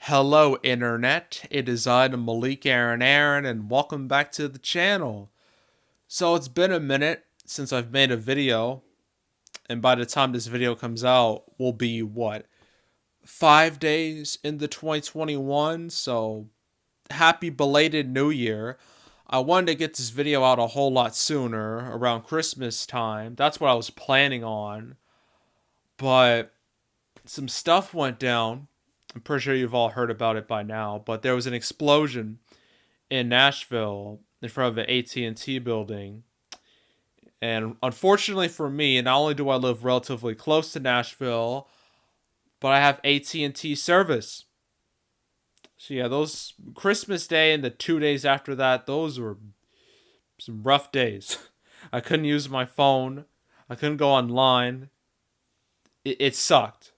Hello, Internet. It is I, the Malik Aaron, and welcome back to the channel. So, it's been a minute since I've made a video, and by the time this video comes out, we'll be 5 days into 2021. So, happy belated New Year. I wanted to get this video out a whole lot sooner, around Christmas time. That's what I was planning on. But some stuff went down. I'm pretty sure you've all heard about it by now, but there was an explosion in Nashville in front of the AT&T building. And unfortunately for me, not only do I live relatively close to Nashville, but I have AT&T service. So yeah, those Christmas Day and the 2 days after that, those were some rough days. I couldn't use my phone. I couldn't go online. It sucked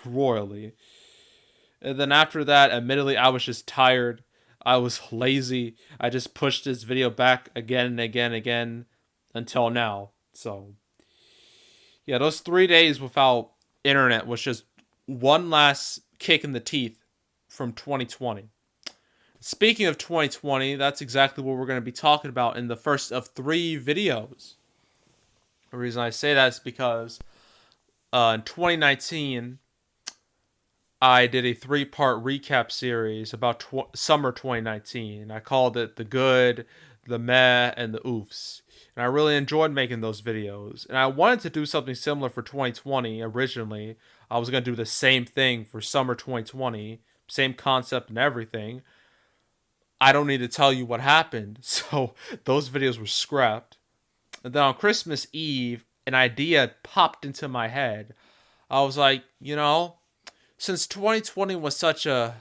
royally. And then after that, admittedly, I was just tired. I was lazy. I just pushed this video back again and again and again until now. So, yeah, those 3 days without internet was just one last kick in the teeth from 2020. Speaking of 2020, that's exactly what we're going to be talking about in the first of 3 videos. The reason I say that is because in 2019, I did a 3-part recap series about summer 2019. I called it The Good, The Meh, and The Oofs. And I really enjoyed making those videos. And I wanted to do something similar for 2020 originally. I was going to do the same thing for summer 2020. Same concept and everything. I don't need to tell you what happened. So those videos were scrapped. And then on Christmas Eve, an idea popped into my head. I was like, since 2020 was such a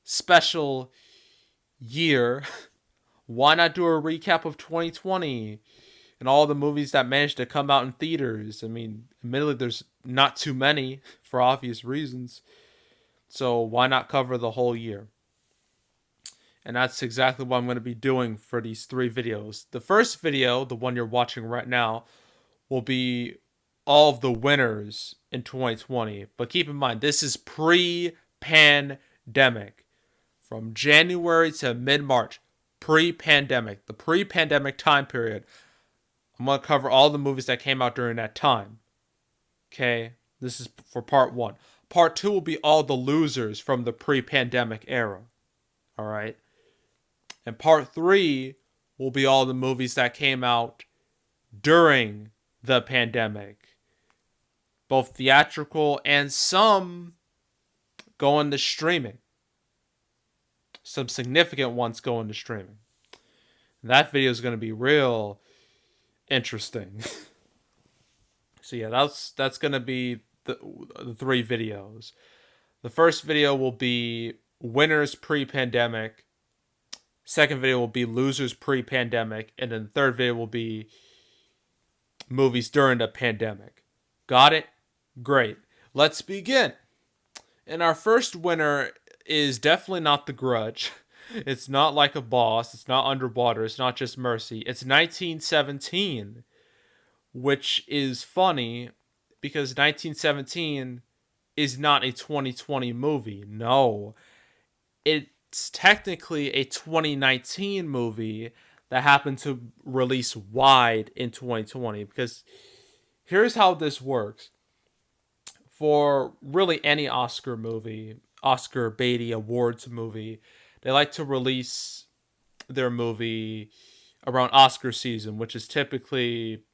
special year, why not do a recap of 2020 and all the movies that managed to come out in theaters? I mean, admittedly, there's not too many for obvious reasons. So why not cover the whole year? And that's exactly what I'm going to be doing for these 3 videos. The first video, the one you're watching right now, will be all of the winners in 2020. But keep in mind, this is pre-pandemic. From January to mid-March. Pre-pandemic. The pre-pandemic time period. I'm going to cover all the movies that came out during that time. Okay? This is for part 1. Part 2 will be all the losers from the pre-pandemic era. Alright? And part 3 will be all the movies that came out during the pandemic. Both theatrical and some going to streaming. Some significant ones going to streaming. And that video is going to be real interesting. So yeah, that's going to be the 3 videos. The first video will be winners pre-pandemic. Second video will be losers pre-pandemic. And then the third video will be movies during the pandemic. Got it? Great. Let's begin. And our first winner is definitely not The Grudge. It's not Like a Boss. It's not Underwater. It's not Just Mercy. It's 1917, which is funny because 1917 is not a 2020 movie. No. It's technically a 2019 movie that happened to release wide in 2020. Because here's how this works. For really any Oscar movie, Oscar Beatty Awards movie, they like to release their movie around Oscar season, which is typically,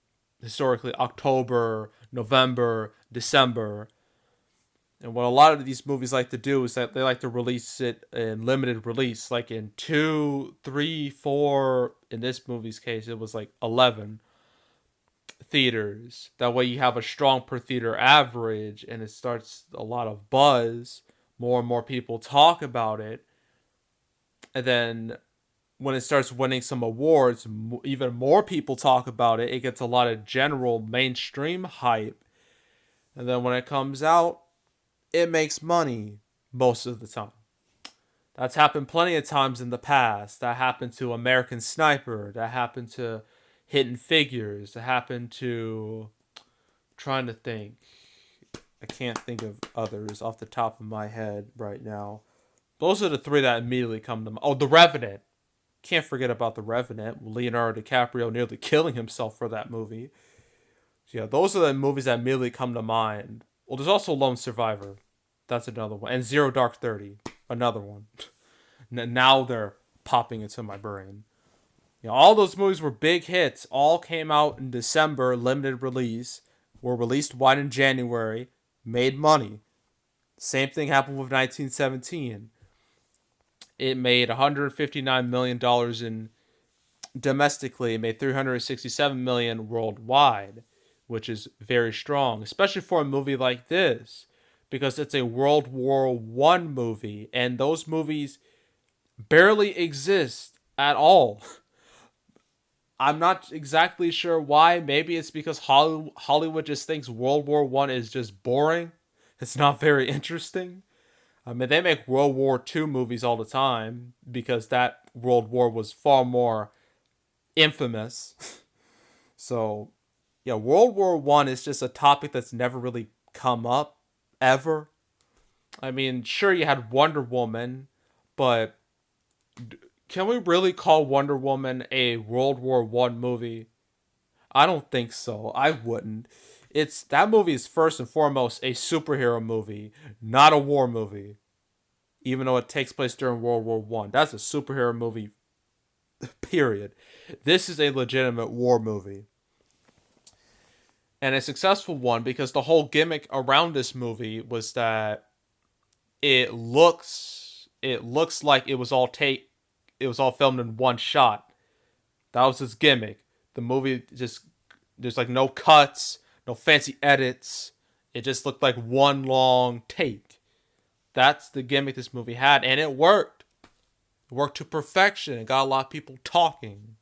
historically, October, November, December. And what a lot of these movies like to do is that they like to release it in limited release, like in 2, 3, 4, in this movie's case, it was like 11 theaters. That way you have a strong per theater average and it starts a lot of buzz. More and more people talk about it. And then when it starts winning some awards, even more people talk about it. It gets a lot of general mainstream hype. And then when it comes out, it makes money most of the time. That's happened plenty of times in the past. That happened to American Sniper. That happened to Hidden Figures. That happened to... I'm trying to think. I can't think of others off the top of my head right now. Those are the three that immediately come to mind. Oh, The Revenant. Can't forget about The Revenant. Leonardo DiCaprio nearly killing himself for that movie. So yeah, those are the movies that immediately come to mind. Well, there's also Lone Survivor. That's another one. And Zero Dark 30. Another one. Now they're popping into my brain. You know, all those movies were big hits. All came out in December, limited release. Were released wide in January. Made money. Same thing happened with 1917. It made $159 million in domestically. It made $367 million worldwide, which is very strong, especially for a movie like this, because it's a World War One movie, and those movies barely exist at all. I'm not exactly sure why. Maybe it's because Hollywood just thinks World War One is just boring. It's not very interesting. I mean, they make World War Two movies all the time because that World War was far more infamous. So, yeah, World War One is just a topic that's never really come up ever. I mean, sure, you had Wonder Woman, but can we really call Wonder Woman a World War One movie? I don't think so. I wouldn't. It's that movie is first and foremost a superhero movie, not a war movie. Even though it takes place during World War One, that's a superhero movie. Period. This is a legitimate war movie, and a successful one because the whole gimmick around this movie was that it looks like it was all filmed in one shot. That was his gimmick. The movie just there's like no cuts, no fancy edits. It just looked like one long take. That's the gimmick this movie had, and it worked. It worked to perfection. It got a lot of people talking.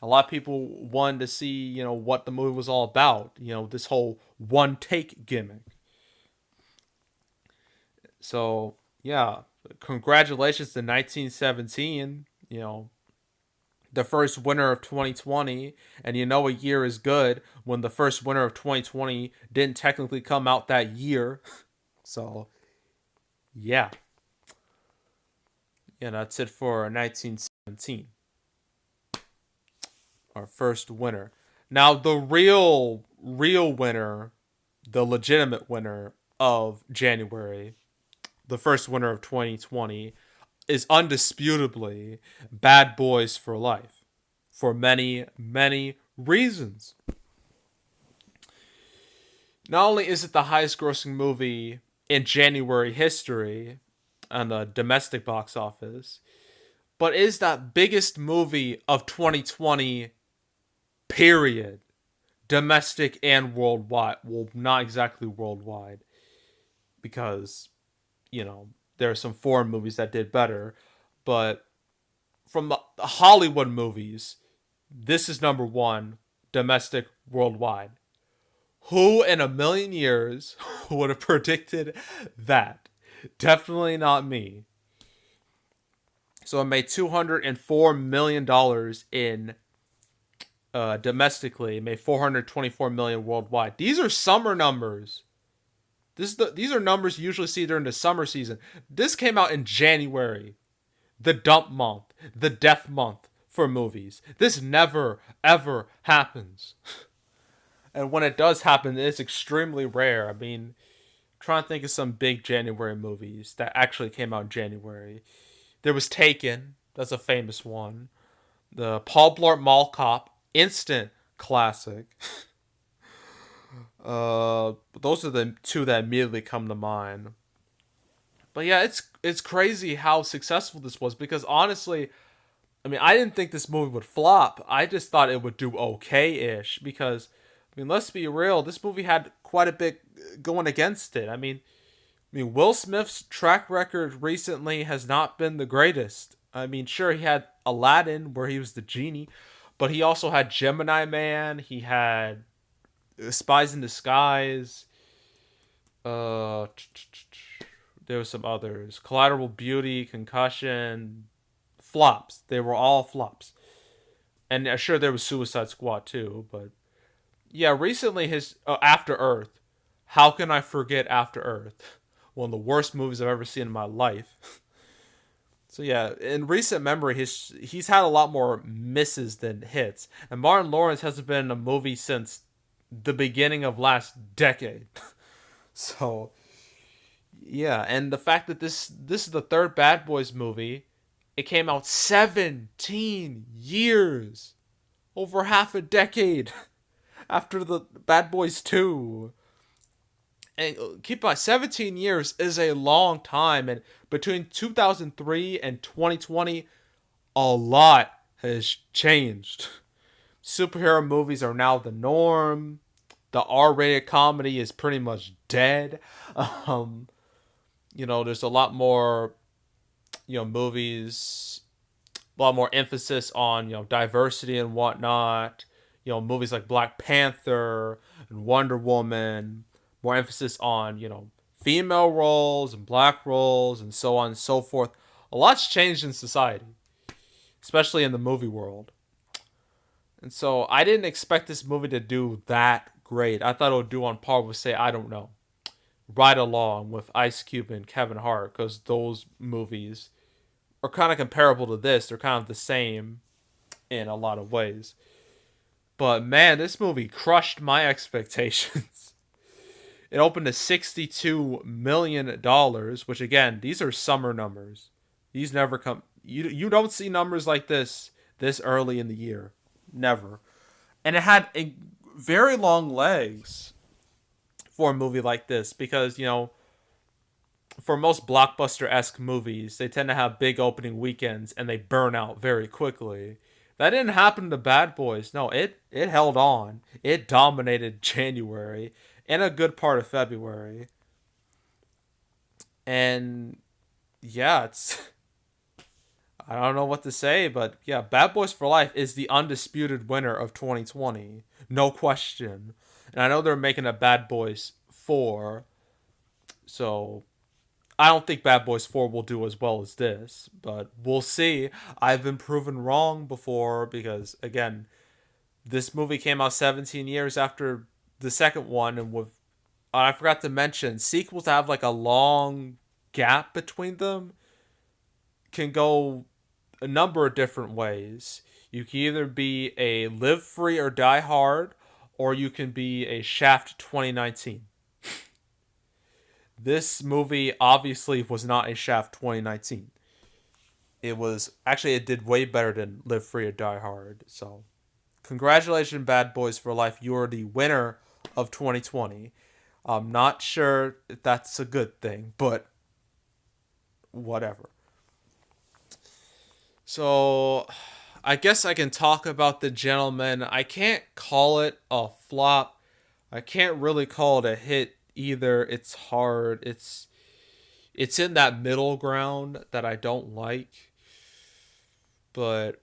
A lot of people wanted to see, what the movie was all about. This whole one take gimmick. So yeah, congratulations to 1917. The first winner of 2020, and a year is good when the first winner of 2020 didn't technically come out that year. So yeah, that's it for 1917. Our first winner. Now the real winner, the legitimate winner of January, the first winner of 2020, is undisputably Bad Boys for Life, for many, many reasons. Not only is it the highest grossing movie in January history on the domestic box office, but is that biggest movie of 2020, period. Domestic and worldwide. Well, not exactly worldwide, because, there are some foreign movies that did better, but from the Hollywood movies, this is number one domestic worldwide. Who in a million years would have predicted that? Definitely not me. So it made $204 million in domestically. It made $424 million worldwide. These are summer numbers. These are numbers you usually see during the summer season. This came out in January, the dump month, the death month for movies. This never, ever happens. And when it does happen, it's extremely rare. I mean, I'm trying to think of some big January movies that actually came out in January. There was Taken. That's a famous one. The Paul Blart Mall Cop. Instant classic. Those are the two that immediately come to mind. But yeah, it's crazy how successful this was, because honestly, I mean, I didn't think this movie would flop. I just thought it would do okay-ish, because, I mean, let's be real, this movie had quite a bit going against it. I mean, Will Smith's track record recently has not been the greatest. I mean, sure, he had Aladdin, where he was the genie, but he also had Gemini Man. He had Spies in Disguise. Uh, there were some others. Collateral Beauty, Concussion, flops. They were all flops. And sure, there was Suicide Squad too. But yeah, recently his After Earth. How can I forget After Earth? One of the worst movies I've ever seen in my life. So yeah, in recent memory, he's had a lot more misses than hits, and Martin Lawrence hasn't been in a movie since the beginning of last decade. So yeah, and the fact that this is the third Bad Boys movie, it came out 17 years, over half a decade after the Bad Boys 2. And keep in mind, 17 years is a long time, and between 2003 and 2020, a lot has changed. Superhero movies are now the norm. The R-rated comedy is pretty much dead. Um, there's a lot more, movies, a lot more emphasis on, diversity and whatnot. Movies like Black Panther and Wonder Woman, more emphasis on, female roles and black roles and so on and so forth. A lot's changed in society, especially in the movie world. And so I didn't expect this movie to do that great. I thought it would do on par with, say, I don't know, Ride Along with Ice Cube and Kevin Hart, because those movies are kind of comparable to this. They're kind of the same in a lot of ways. But man, this movie crushed my expectations. It opened to $62 million, which again, these are summer numbers. These never come. You don't see numbers like this early in the year, never. And it had very long legs for a movie like this because for most blockbuster-esque movies, they tend to have big opening weekends and they burn out very quickly. That didn't happen to Bad Boys. No, it held on. It dominated January and a good part of February. And yeah, it's I don't know what to say, but yeah, Bad Boys for Life is the undisputed winner of 2020. No question. And I know they're making a Bad Boys 4, so I don't think Bad Boys 4 will do as well as this, but we'll see. I've been proven wrong before because, again, this movie came out 17 years after the second one, and with I forgot to mention, sequels have like a long gap between them can go a number of different ways. You can either be a Live Free or Die Hard, or you can be a Shaft 2019. This movie obviously was not a Shaft 2019. It did way better than Live Free or Die Hard. So, congratulations, Bad Boys for Life. You are the winner of 2020. I'm not sure if that's a good thing, but whatever. So, I guess I can talk about The Gentleman. I can't call it a flop. I can't really call it a hit either. It's hard. It's in that middle ground that I don't like, but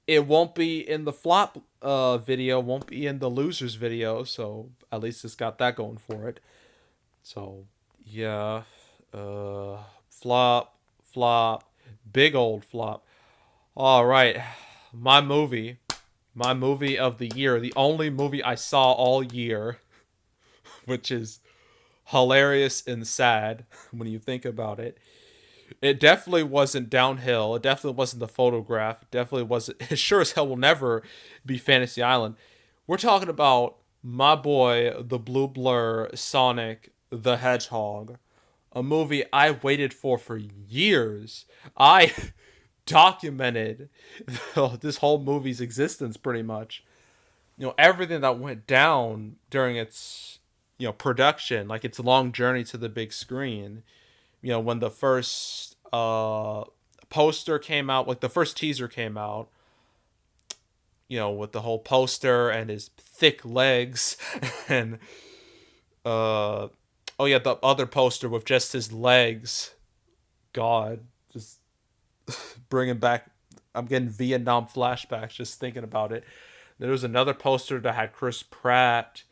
it won't be in the flop video, won't be in the losers video, so at least it's got that going for it. So yeah, flop, flop, big old flop. All right, my movie, my movie of the year, the only movie I saw all year, which is hilarious and sad when you think about it. It definitely wasn't Downhill. It definitely wasn't The Photograph. It definitely wasn't. It sure as hell will never be Fantasy Island. We're talking about my boy, the Blue Blur, Sonic the Hedgehog, a movie I waited for years. I documented this whole movie's existence pretty much. Everything that went down during its production, like its long journey to the big screen. When the first poster came out, like the first teaser came out, with the whole poster and his thick legs, and oh yeah, the other poster with just his legs. God, just bringing back. I'm getting Vietnam flashbacks just thinking about it. There was another poster that had Chris Pratt.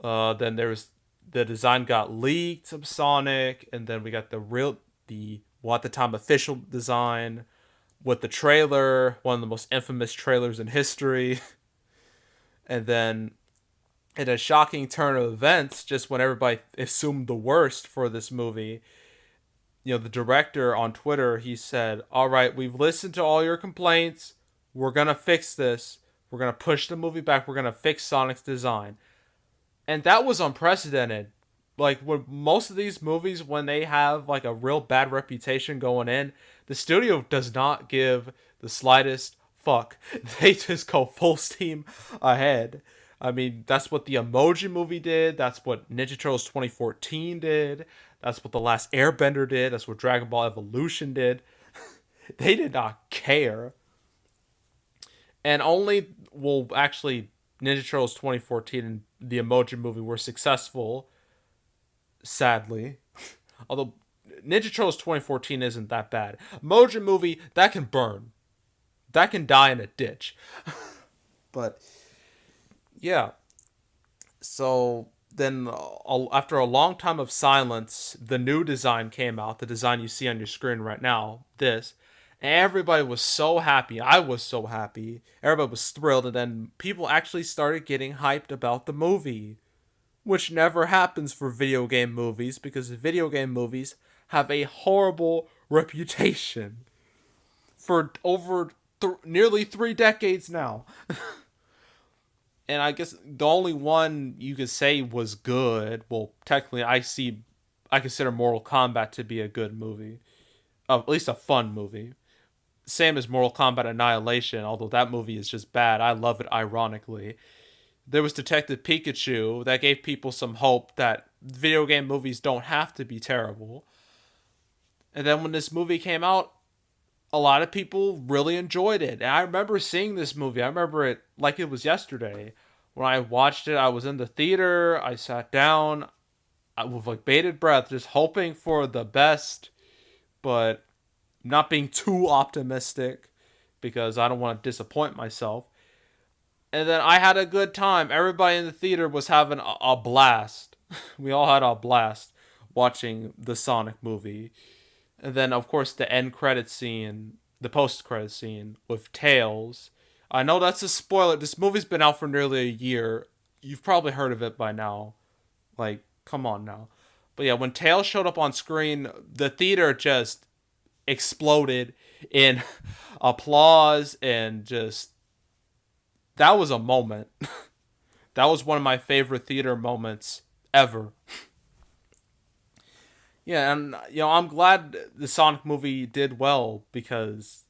Then there was the design got leaked of Sonic, and then we got at the time official design with the trailer, one of the most infamous trailers in history. And then in a shocking turn of events, just when everybody assumed the worst for this movie, the director on Twitter, he said, "All right, we've listened to all your complaints. We're gonna fix this. We're gonna push the movie back. We're gonna fix Sonic's design." And that was unprecedented. Like, when most of these movies, when they have like a real bad reputation going in, the studio does not give the slightest fuck. They just go full steam ahead. I mean, that's what the Emoji Movie did. That's what Ninja Turtles 2014 did. That's what The Last Airbender did. That's what Dragon Ball Evolution did. They did not care. And only, well, actually, Ninja Turtles 2014 and the Emoji Movie were successful, sadly. Although Ninja Turtles 2014 isn't that bad. Emoji Movie, that can burn. That can die in a ditch. But yeah, so then after a long time of silence, the new design came out, the design you see on your screen right now, this. And everybody was so happy. I was so happy. Everybody was thrilled. And then people actually started getting hyped about the movie, which never happens for video game movies because video game movies have a horrible reputation for over nearly 3 decades now. And I guess the only one you could say was good. Well, technically, I consider Mortal Kombat to be a good movie, at least a fun movie. Same as Mortal Kombat Annihilation, although that movie is just bad. I love it ironically. There was Detective Pikachu that gave people some hope that video game movies don't have to be terrible. And then when this movie came out, a lot of people really enjoyed it. And I remember seeing this movie. I remember it like it was yesterday. When I watched it, I was in the theater. I sat down with like bated breath, just hoping for the best, but not being too optimistic because I don't want to disappoint myself. And then I had a good time. Everybody in the theater was having a blast. We all had a blast watching the Sonic movie. And then, of course, the end credit scene, the post credit scene with Tails. I know that's a spoiler. This movie's been out for nearly a year. You've probably heard of it by now. Like, come on now. But yeah, when Tails showed up on screen, the theater just exploded in applause and just. That was a moment. That was one of my favorite theater moments ever. Yeah, and I'm glad the Sonic movie did well because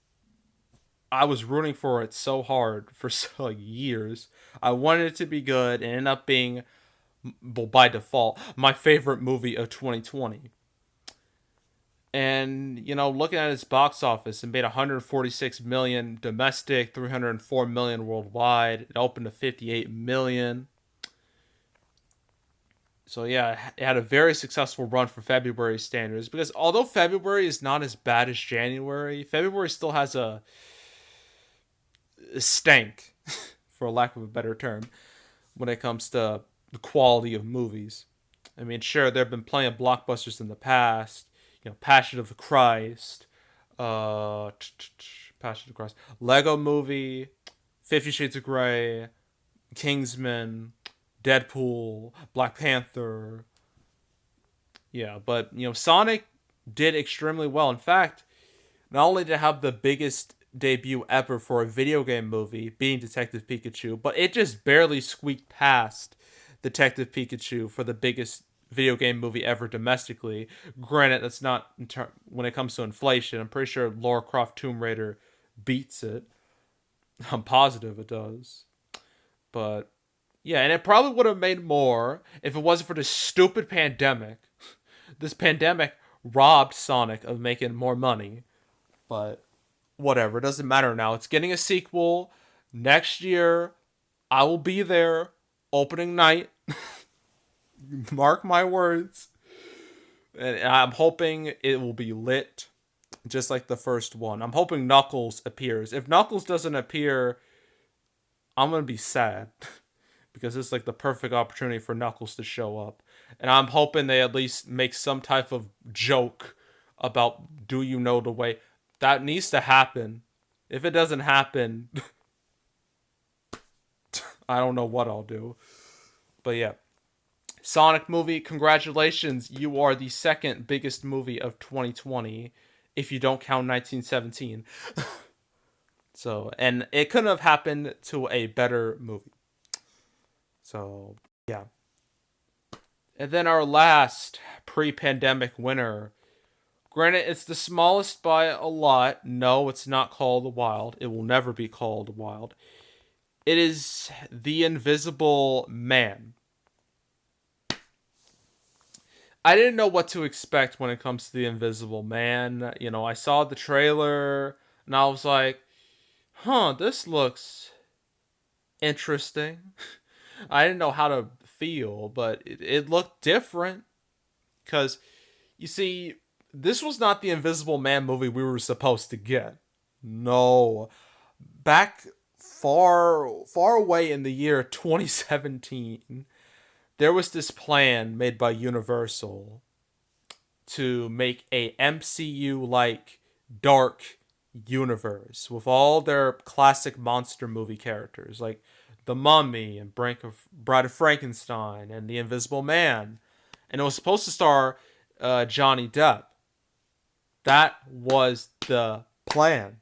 I was rooting for it so hard for so years. I wanted it to be good and ended up being, well, by default, my favorite movie of 2020. And looking at its box office, it made 146 million domestic, 304 million worldwide. It opened to 58 million. So yeah, it had a very successful run for February standards because although February is not as bad as January, February still has a stank, for lack of a better term, when it comes to the quality of movies. I mean, sure, there have been plenty of blockbusters in the past. Passion of the Christ, Passion of the Christ, Lego Movie, 50 Shades of Grey, Kingsman, Deadpool, Black Panther. Yeah, but Sonic did extremely well. In fact, not only did it have the biggest debut ever for a video game movie, being Detective Pikachu, but it just barely squeaked past Detective Pikachu for the biggest video game movie ever domestically. Granted, that's not when it comes to inflation. I'm pretty sure Lara Croft Tomb Raider beats it. I'm positive it does. But yeah, and it probably would have made more if it wasn't for this stupid pandemic. This pandemic robbed Sonic of making more money. But whatever, it doesn't matter now. It's getting a sequel next year. I will be there opening night. Mark my words. And I'm hoping it will be lit just like the first one. I'm hoping Knuckles appears. If Knuckles doesn't appear, I'm going to be sad. Because it's like the perfect opportunity for Knuckles to show up. And I'm hoping they at least make some type of joke about do you know the way. That needs to happen. If it doesn't happen, I don't know what I'll do. But yeah. Sonic movie, congratulations. You are the second biggest movie of 2020 if you don't count 1917. So, and it couldn't have happened to a better movie. So, yeah. And then our last pre-pandemic winner. Granted, it's the smallest by a lot. No, it's not called Wild. It will never be called Wild. It is The Invisible Man. I didn't know what to expect when it comes to The Invisible Man. You know, I saw the trailer and I was like, huh, this looks interesting. I didn't know how to feel, but it looked different. Because, you see, this was not the Invisible Man movie we were supposed to get. No. Back far away in the year 2017, there was this plan made by Universal to make a MCU like dark universe with all their classic monster movie characters like the Mummy and Bride of Frankenstein and the Invisible Man, and it was supposed to star Johnny Depp. That was the plan.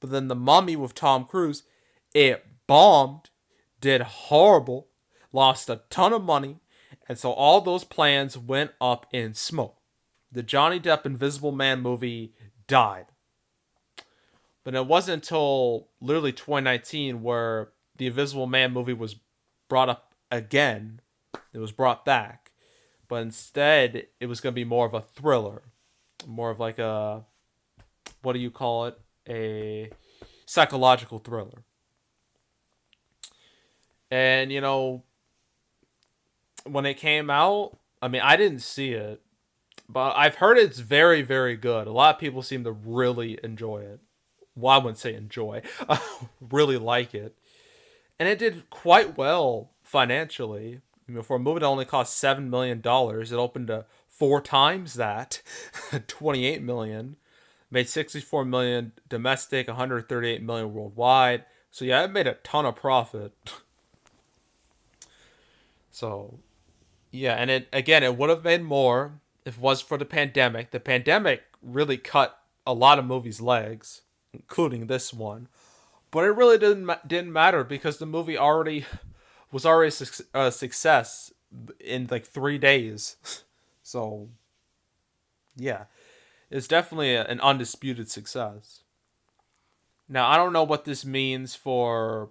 But then the Mummy with Tom Cruise, it bombed, did horrible, lost a ton of money, and so all those plans went up in smoke. The Johnny Depp Invisible Man movie died. But it wasn't until literally 2019 where the Invisible Man movie was brought up again. It was brought back. But instead, it was going to be more of a thriller. More of like a, what do you call it? A psychological thriller. And, you know, when it came out, I mean, I didn't see it, but I've heard it's very, very good. A lot of people seem to really enjoy it. Well, I wouldn't say enjoy. Really like it. And it did quite well financially. I mean, for a movie that only cost $7 million, it opened to 4 times that, 28 million. Made 64 million domestic, 138 million worldwide. So yeah, it made a ton of profit. So yeah, and it would have made more if it was for the pandemic. The pandemic really cut a lot of movies' legs, including this one. But it really didn't matter because the movie was already a success in like 3 days. So yeah, it's definitely an undisputed success. Now I don't know what this means for.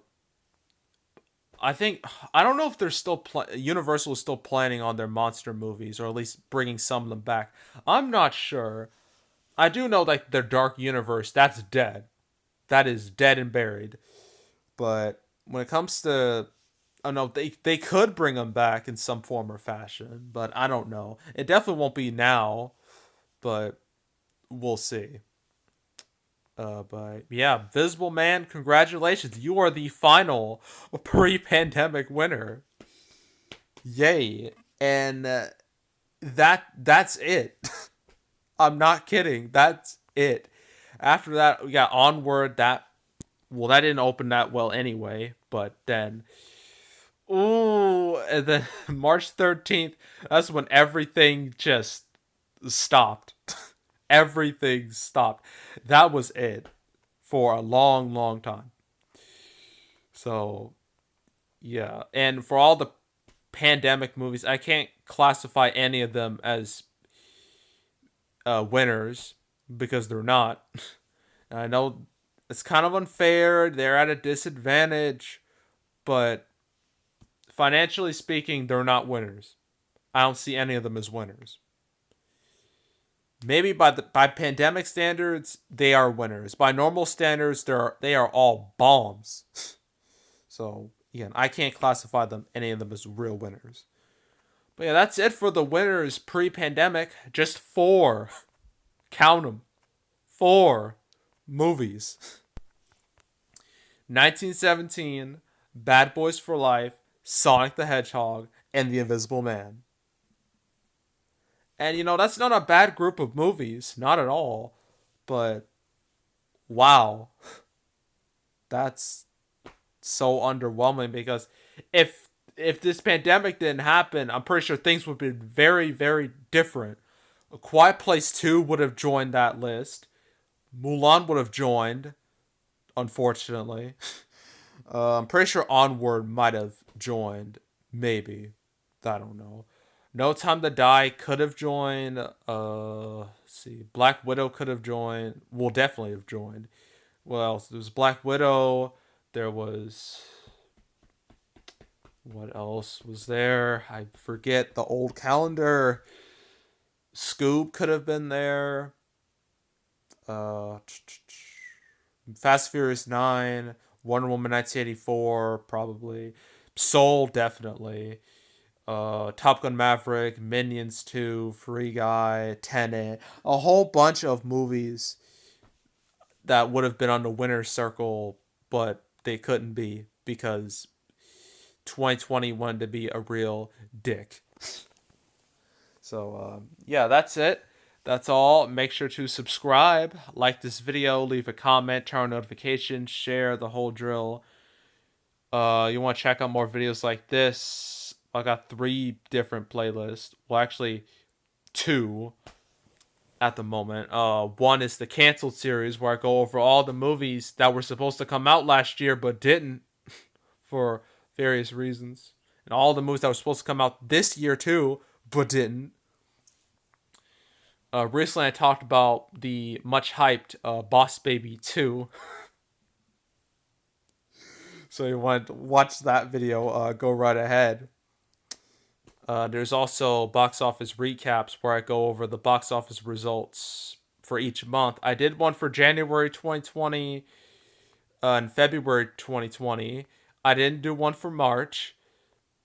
I don't know if they're still Universal is still planning on their monster movies or at least bringing some of them back. I'm not sure. I do know like their Dark Universe that's dead. That is dead and buried. But when it comes to, I don't know, they could bring them back in some form or fashion, but I don't know. It definitely won't be now, but we'll see. But yeah, Visible Man, congratulations! You are the final pre-pandemic winner. Yay! And that's it. I'm not kidding. That's it. After that, we got Onward. That didn't open that well anyway. But then, ooh, and then March 13th. That's when everything just stopped. Everything stopped. That was it for a long, long time. So yeah, and for all the pandemic movies, I can't classify any of them as winners because they're not. I know it's kind of unfair. They're at a disadvantage, but financially speaking, they're not winners. I don't see any of them as winners. Maybe by pandemic standards, they are winners. By normal standards, they are all bombs. So again, I can't classify any of them as real winners. But yeah, that's it for the winners pre-pandemic. Just 4, count them, 4 movies. 1917, Bad Boys for Life, Sonic the Hedgehog, and The Invisible Man. And you know, that's not a bad group of movies, not at all. But wow. That's so underwhelming because if if this pandemic didn't happen, I'm pretty sure things would have been very, very different. A Quiet Place 2 would have joined that list. Mulan would have joined, unfortunately. I'm pretty sure Onward might have joined. Maybe. I don't know. No Time to Die could have joined. Let's see. Black Widow could have joined. Will definitely have joined. What else? There was Black Widow. There was. What else was there? I forget the old calendar. Scoob could have been there. Uh, Fast Furious 9. Wonder Woman 1984, probably. Soul, definitely. Top Gun Maverick, Minions 2, Free Guy, Tenet. A whole bunch of movies that would have been on the winner's circle, but they couldn't be because 2020 wanted to be a real dick. So, yeah, that's it. That's all. Make sure to subscribe, like this video, leave a comment, turn on notifications, share the whole drill. You want to check out more videos like this? I got 3 different playlists. Well, actually, 2 at the moment. One is the canceled series where I go over all the movies that were supposed to come out last year but didn't for various reasons, and all the movies that were supposed to come out this year too but didn't. Recently, I talked about the much hyped Boss Baby 2. So you want to watch that video, go right ahead. There's also box office recaps where I go over the box office results for each month. I did one for January 2020 and February 2020. I didn't do one for March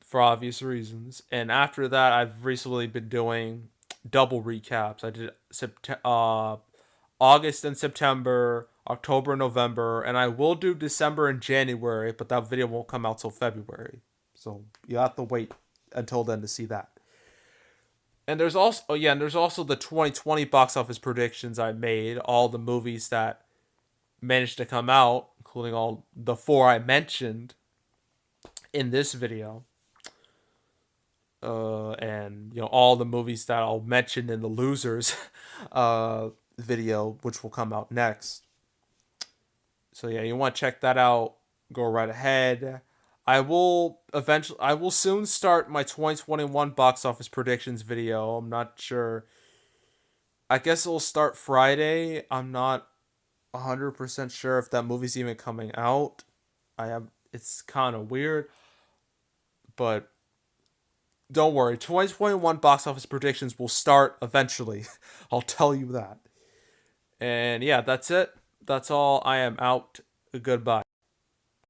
for obvious reasons. And after that, I've recently been doing double recaps. I did August and September, October and November, and I will do December and January, but that video won't come out till February. So you have to wait until then to see that. And there's also the 2020 box office predictions I made, all the movies that managed to come out, including all the 4 I mentioned in this video. And all the movies that I'll mention in the losers video, which will come out next. So yeah, you want to check that out, go right ahead. I will soon start my 2021 box office predictions video. I'm not sure. I guess it'll start Friday. I'm not 100% sure if that movie's even coming out. It's kind of weird, but don't worry. 2021 box office predictions will start eventually. I'll tell you that. And yeah, that's it. That's all. I am out. Goodbye.